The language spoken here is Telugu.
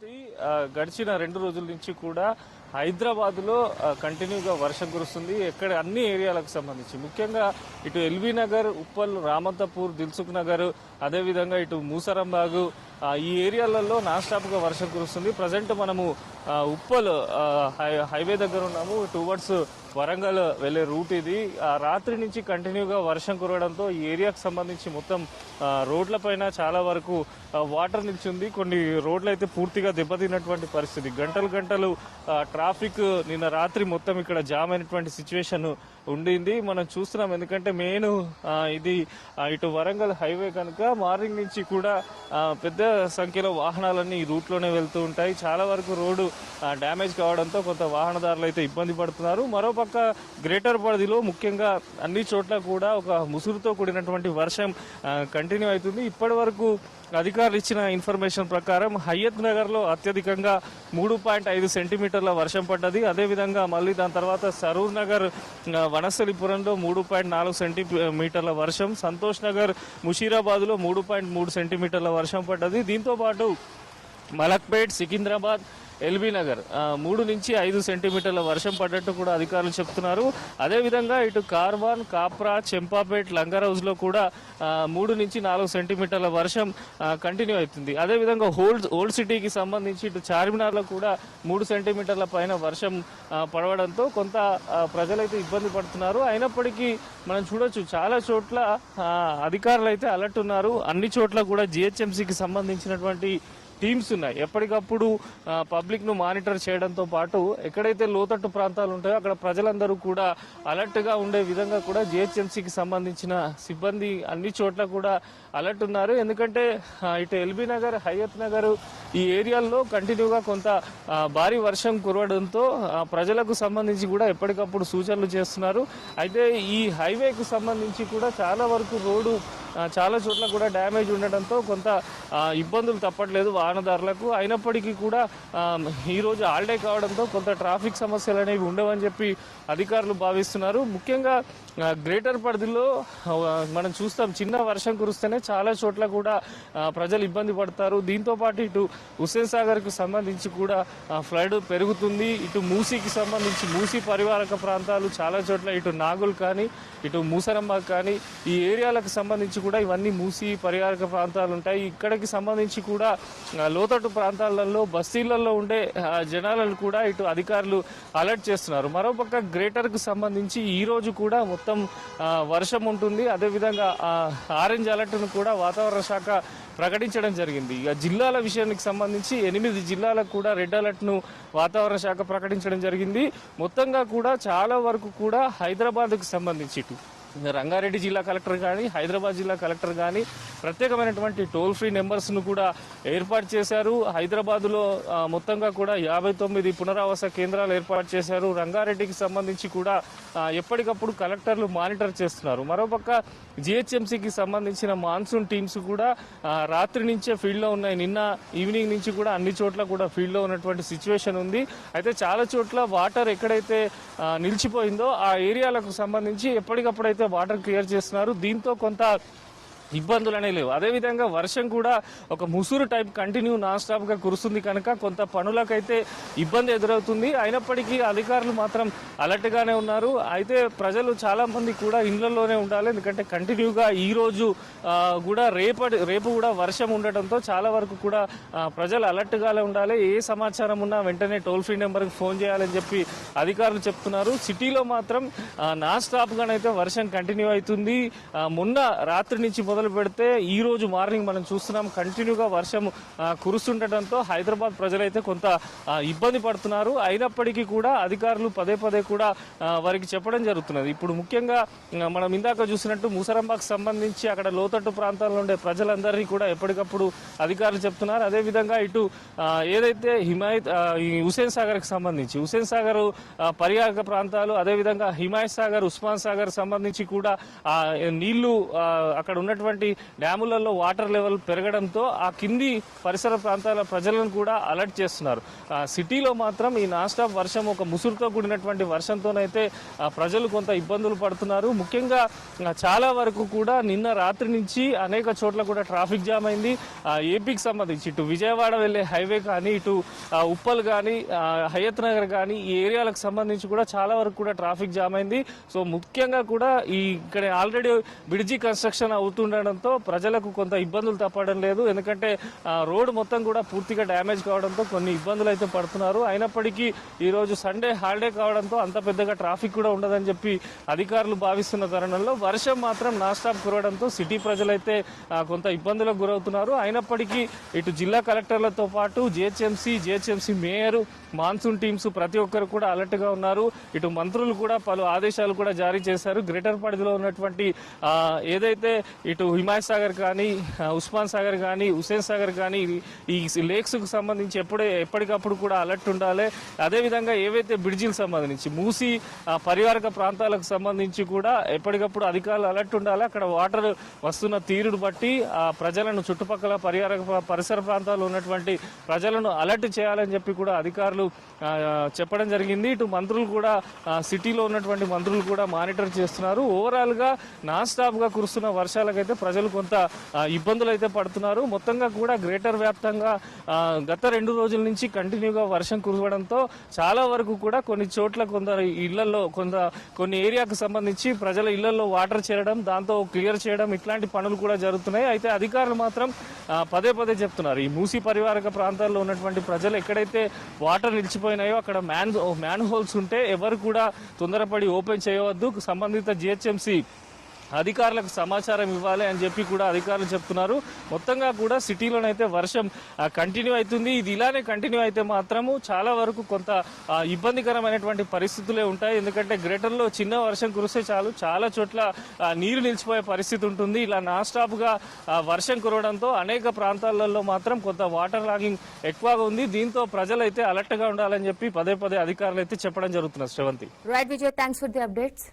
పరిస్థితి గడిచిన 2 రోజుల నుంచి కూడా హైదరాబాద్ లో కంటిన్యూగా వర్షం కురుస్తుంది. ఎక్కడ అన్ని ఏరియాలకు సంబంధించి ముఖ్యంగా ఇటు ఎల్బీ నగర్, ఉప్పల్, రామంతపూర్, దిల్సుఖ్ నగర్, అదేవిధంగా ఇటు మూసరంబాగు ఈ ఏరియాలలో నాన్ స్టాప్ గా వర్షం కురుస్తుంది. ప్రజెంట్ మనము ఉప్పల్ హైవే దగ్గర ఉన్నాము. టువర్డ్స్ వరంగల్ వెళ్లే రూట్ ఇది. రాత్రి నుంచి కంటిన్యూగా వర్షం కురవడంతో ఈ ఏరియాకు సంబంధించి మొత్తం రోడ్లపైన చాలా వరకు వాటర్ నిలిచింది. కొన్ని రోడ్లు అయితే పూర్తిగా దెబ్బతిన్నటువంటి పరిస్థితి. గంటలు ట్రాఫిక్ నిన్న రాత్రి మొత్తం ఇక్కడ జామ్ అయినటువంటి సిచ్యువేషన్ ఉండింది. మనం చూస్తున్నాం. ఎందుకంటే మెయిన్ ఇది ఇటు వరంగల్ హైవే కనుక మార్నింగ్ నుంచి కూడా పెద్ద సంఖ్యలో వాహనాలన్నీ ఈ రూట్ లోనే వెళ్తూ ఉంటాయి. చాలా వరకు రోడ్డు డ్యామేజ్ కావడంతో కొంత వాహనదారులు అయితే ఇబ్బంది పడుతున్నారు. మరోపక్క గ్రేటర్ పరిధిలో ముఖ్యంగా అన్ని చోట్ల కూడా ఒక ముసురుతో కూడినటువంటి వర్షం కంటిన్యూ అవుతుంది. ఇప్పటి వరకు అధికారులు ఇచ్చిన ఇన్ఫర్మేషన్ ప్రకారం హయత్ నగర్ లో అత్యధికంగా 3.5 సెంటీమీటర్ల వర్షం పడ్డది. అదేవిధంగా మళ్ళీ దాని తర్వాత సరూర్ నగర్, వనస్థలిపురంలో 3.4 సెంటీమీటర్ల వర్షం, సంతోష్ నగర్, ముషీరాబాద్ లో 3.3 సెంటీమీటర్ల వర్షం పడ్డది. దీంతో పాటు మలక్పేట్, సికింద్రాబాద్, ఎల్బీ నగర్ 3 నుంచి 5 సెంటీమీటర్ల వర్షం పడ్డట్టు కూడా అధికారులు చెప్తున్నారు. అదేవిధంగా ఇటు కార్వాన్, కాప్రా, చెంపాపేట్, లంగరౌజ్ లో కూడా 3 నుంచి 4 సెంటీమీటర్ల వర్షం కంటిన్యూ అవుతుంది. అదేవిధంగా ఓల్డ్ సిటీకి సంబంధించి ఇటు చార్మినార్ లో కూడా 3 సెంటీమీటర్ల పైన వర్షం పడవడంతో కొంత ప్రజలైతే ఇబ్బంది పడుతున్నారు. అయినప్పటికీ మనం చూడొచ్చు చాలా చోట్ల అధికారులు అయితే అలర్ట్ ఉన్నారు. అన్ని చోట్ల కూడా జిహెచ్ఎంసీకి సంబంధించినటువంటి టీమ్స్ ఉన్నాయి. ఎప్పటికప్పుడు పబ్లిక్ ను మానిటర్ చేయడంతో పాటు ఎక్కడైతే లోతట్టు ప్రాంతాలు ఉంటాయో అక్కడ ప్రజలందరూ కూడా అలర్ట్ గా ఉండే విధంగా కూడా జిహెచ్ఎంసీకి సంబంధించిన సిబ్బంది అన్ని చోట్ల కూడా అలర్ట్ ఉన్నారు. ఎందుకంటే ఇటు ఎల్బీ నగర్, హయత్ నగర్ ఈ ఏరియాల్లో కంటిన్యూగా కొంత భారీ వర్షం కురవడంతో ప్రజలకు సంబంధించి కూడా ఎప్పటికప్పుడు సూచనలు చేస్తున్నారు. అయితే ఈ హైవేకు సంబంధించి కూడా చాలా వరకు రోడ్డు చాలా చోట్ల కూడా డ్యామేజ్ ఉండడంతో కొంత ఇబ్బందులు తప్పట్లేదు వాహనదారులకు. అయినప్పటికీ కూడా ఈ రోజు హాలిడే కావడంతో కొంత ట్రాఫిక్ సమస్యలు అనేవి ఉండవని చెప్పి అధికారులు భావిస్తున్నారు. ముఖ్యంగా గ్రేటర్ పరిధిలో మనం చూస్తాం, చిన్న వర్షం కురిస్తేనే చాలా చోట్ల కూడా ప్రజలు ఇబ్బంది పడతారు. దీంతో పాటు ఇటు హుస్సేన్ సాగర్ కు సంబంధించి కూడా ఫ్లడ్ పెరుగుతుంది. ఇటు మూసీకి సంబంధించి మూసీ పరివారక ప్రాంతాలు చాలా చోట్ల ఇటు నాగుల్ కానీ ఇటు మూసరమ్మ కానీ ఈ ఏరియాలకు సంబంధించి కూడా ఇవన్నీ మూసీ పరివారక ప్రాంతాలు ఉంటాయి. ఇక్కడికి సంబంధించి కూడా లోతట్టు ప్రాంతాలలో బస్తీలలో ఉండే జనాలను కూడా ఇటు అధికారులు అలర్ట్ చేస్తున్నారు. మరోపక్క గ్రేటర్ కు సంబంధించి ఈ రోజు కూడా మొత్తం వర్షం ఉంటుంది. అదేవిధంగా ఆరెంజ్ అలర్ట్ ను కూడా వాతావరణ శాఖ ప్రకటించడం జరిగింది. ఇక జిల్లాల విషయానికి సంబంధించి 8 జిల్లాలకు కూడా రెడ్ అలర్ట్ ను వాతావరణ శాఖ ప్రకటించడం జరిగింది. మొత్తంగా కూడా చాలా వరకు కూడా హైదరాబాద్ కు సంబంధించి రంగారెడ్డి జిల్లా కలెక్టర్ కానీ హైదరాబాద్ జిల్లా కలెక్టర్ కానీ ప్రత్యేకమైనటువంటి టోల్ ఫ్రీ నెంబర్స్ ను కూడా ఏర్పాటు చేశారు. హైదరాబాద్ లో మొత్తంగా కూడా 59 పునరావాస కేంద్రాలు ఏర్పాటు చేశారు. రంగారెడ్డికి సంబంధించి కూడా ఎప్పటికప్పుడు కలెక్టర్లు మానిటర్ చేస్తున్నారు. మరోపక్క జిహెచ్ఎంసీకి సంబంధించిన మాన్సూన్ టీమ్స్ కూడా రాత్రి నుంచే ఫీల్డ్ లో ఉన్నాయి. నిన్న ఈవినింగ్ నుంచి కూడా అన్ని చోట్ల కూడా ఫీల్డ్ లో ఉన్నటువంటి సిచ్యువేషన్ ఉంది. అయితే చాలా చోట్ల వాటర్ ఎక్కడైతే నిలిచిపోయిందో ఆ ఏరియాలకు సంబంధించి ఎప్పటికప్పుడు అయితే వాటర్ క్లియర్ చేస్తున్నారు. దీంతో కొంత ఇబ్బందులు అనేవి లేవు. అదేవిధంగా వర్షం కూడా ఒక ముసురు టైప్ కంటిన్యూ నాన్ స్టాప్ గా కురుస్తుంది కనుక కొంత పనులకైతే ఇబ్బంది ఎదురవుతుంది. అయినప్పటికీ అధికారులు మాత్రం అలర్ట్ గానే ఉన్నారు. అయితే ప్రజలు చాలా మంది కూడా ఇళ్లలోనే ఉండాలి. ఎందుకంటే కంటిన్యూగా ఈ రోజు కూడా రేపు కూడా వర్షం ఉండటంతో చాలా వరకు కూడా ప్రజలు అలర్ట్ గానే ఉండాలి. ఏ సమాచారం ఉన్నా వెంటనే టోల్ ఫ్రీ నెంబర్ కి ఫోన్ చేయాలని చెప్పి అధికారులు చెప్తున్నారు. సిటీలో మాత్రం నాన్ స్టాప్ గానైతే వర్షం కంటిన్యూ అవుతుంది. మొన్న రాత్రి నుంచి మొదలు పెడితే ఈ రోజు మార్నింగ్ మనం చూస్తున్నాం కంటిన్యూగా వర్షం కురుస్తుండటంతో హైదరాబాద్ ప్రజలైతే కొంత ఇబ్బంది పడుతున్నారు. అయినప్పటికీ కూడా అధికారులు పదే కూడా వారికి చెప్పడం జరుగుతున్నది. ఇప్పుడు ముఖ్యంగా మనం ఇందాక చూసినట్టు మూసరంబాకు సంబంధించి అక్కడ లోతట్టు ప్రాంతాల్లో ఉండే ప్రజలందరినీ కూడా ఎప్పటికప్పుడు అధికారులు చెప్తున్నారు. అదేవిధంగా ఇటు ఏదైతే హుస్సేన్ సాగర్ కి సంబంధించి హుస్సేన్ సాగర్ పరివాహక ప్రాంతాలు, అదేవిధంగా హిమాయత్ సాగర్, ఉస్మాన్ సాగర్ సంబంధించి కూడా నీళ్లు అక్కడ ఉన్నటువంటి ఉన్నటువంటి డ్యాములలో వాటర్ లెవెల్ పెరగడంతో ఆ కింది పరిసర ప్రాంతాల ప్రజలను కూడా అలర్ట్ చేస్తున్నారు. సిటీలో మాత్రం ఈ నాన్ స్టాప్ వర్షం ఒక ముసురుతో కూడినటువంటి వర్షంతోనైతే ప్రజలు కొంత ఇబ్బందులు పడుతున్నారు. ముఖ్యంగా చాలా వరకు కూడా నిన్న రాత్రి నుంచి అనేక చోట్ల కూడా ట్రాఫిక్ జామ్ అయింది. ఏపీకి సంబంధించి ఇటు విజయవాడ వెళ్లే హైవే కానీ ఇటు ఉప్పల్ కానీ హయత్ నగర్ కానీ ఈ ఏరియాలకు సంబంధించి కూడా చాలా వరకు కూడా ట్రాఫిక్ జామ్ అయింది. సో ముఖ్యంగా కూడా ఇక్కడ ఆల్రెడీ బ్రిడ్జి కన్స్ట్రక్షన్ అవుతుండడంతో ప్రజలకు కొంత ఇబ్బందులు తప్పడం లేదు. ఎందుకంటే రోడ్ మొత్తం కూడా పూర్తిగా డ్యామేజ్ కావడంతో కొన్ని ఇబ్బందులు అయితే పడుతున్నారు. అయినప్పటికీ ఈ రోజు సండే హాలిడే కావడంతో అంత పెద్దగా ట్రాఫిక్ కూడా ఉండదని చెప్పి అధికారులు భావిస్తున్న తరుణంలో వర్షం మాత్రం నాన్ స్టాప్ కురవడంతో సిటీ ప్రజలైతే కొంత ఇబ్బందులకు గురవుతున్నారు. అయినప్పటికీ ఇటు జిల్లా కలెక్టర్లతో పాటు జిహెచ్ఎంసీ మేయర్, మాన్సూన్ టీమ్స్ ప్రతి ఒక్కరు కూడా అలర్ట్ గా ఉన్నారు. ఇటు మంత్రులు కూడా పలు ఆదేశాలు కూడా జారీ చేశారు. గ్రేటర్ పరిధిలో ఉన్నటువంటి ఏదైతే ఇటు హిమాయత్ సాగర్ కానీ ఉస్మాన్ సాగర్ కానీ హుస్సేన్ సాగర్ కానీ ఈ లేక్స్ కు సంబంధించి ఎప్పటికప్పుడు కూడా అలర్ట్ ఉండాలి. అదేవిధంగా ఏవైతే బ్రిడ్జిలకు సంబంధించి మూసి పరివారక ప్రాంతాలకు సంబంధించి కూడా ఎప్పటికప్పుడు అధికారులు అలర్ట్ ఉండాలి. అక్కడ వాటర్ వస్తున్న తీరును బట్టి ప్రజలను చుట్టుపక్కల పరిసర ప్రాంతాల్లో ఉన్నటువంటి ప్రజలను అలర్ట్ చేయాలని చెప్పి కూడా అధికారులు చెప్పడం జరిగింది. ఇటు మంత్రులు కూడా సిటీలో ఉన్నటువంటి మంత్రులు కూడా మానిటర్ చేస్తున్నారు. ఓవరాల్ గా నాన్ స్టాప్ గా కురుస్తున్న వర్షాలకైతే ప్రజలు కొంత ఇబ్బందులు అయితే పడుతున్నారు. మొత్తంగా కూడా గ్రేటర్ వ్యాప్తంగా గత 2 రోజుల నుంచి కంటిన్యూగా వర్షం కురవడంతో చాలా వరకు కూడా కొన్ని చోట్ల కొందరు ఇళ్లలో కొన్ని ఏరియాకు సంబంధించి ప్రజల ఇళ్లలో వాటర్ చేరడం, దాంతో క్లియర్ చేయడం ఇట్లాంటి పనులు కూడా జరుగుతున్నాయి. అయితే అధికారులు మాత్రం పదే చెప్తున్నారు ఈ మూసీ పరివారక ప్రాంతాల్లో ఉన్నటువంటి ప్రజలు ఎక్కడైతే వాటర్ నిలిచిపోయినాయో అక్కడ మ్యాన్ హోల్స్ ఉంటే ఎవరు కూడా తొందరపడి ఓపెన్ చేయవద్దు, సంబంధిత జిహెచ్ఎంసీ అధికారులకు సమాచారం ఇవ్వాలి అని చెప్పి కూడా అధికారులు చెప్తున్నారు. మొత్తంగా కూడా సిటీలోనైతే వర్షం కంటిన్యూ అవుతుంది. ఇది ఇలానే కంటిన్యూ అయితే మాత్రము చాలా వరకు కొంత ఇబ్బందికరమైనటువంటి పరిస్థితులే ఉంటాయి. ఎందుకంటే గ్రేటర్లో చిన్న వర్షం కురిస్తే చాలు చాలా చోట్ల నీరు నిలిచిపోయే పరిస్థితి ఉంటుంది. ఇలా నాన్ స్టాప్ గా వర్షం కురవడంతో అనేక ప్రాంతాలలో మాత్రం కొంత వాటర్ లాగింగ్ ఎక్కువగా ఉంది. దీంతో ప్రజలైతే అలర్ట్ గా ఉండాలని చెప్పి పదే అధికారులు అయితే చెప్పడం జరుగుతున్నారు. Sravanthi. Right Vijay, thanks for the updates.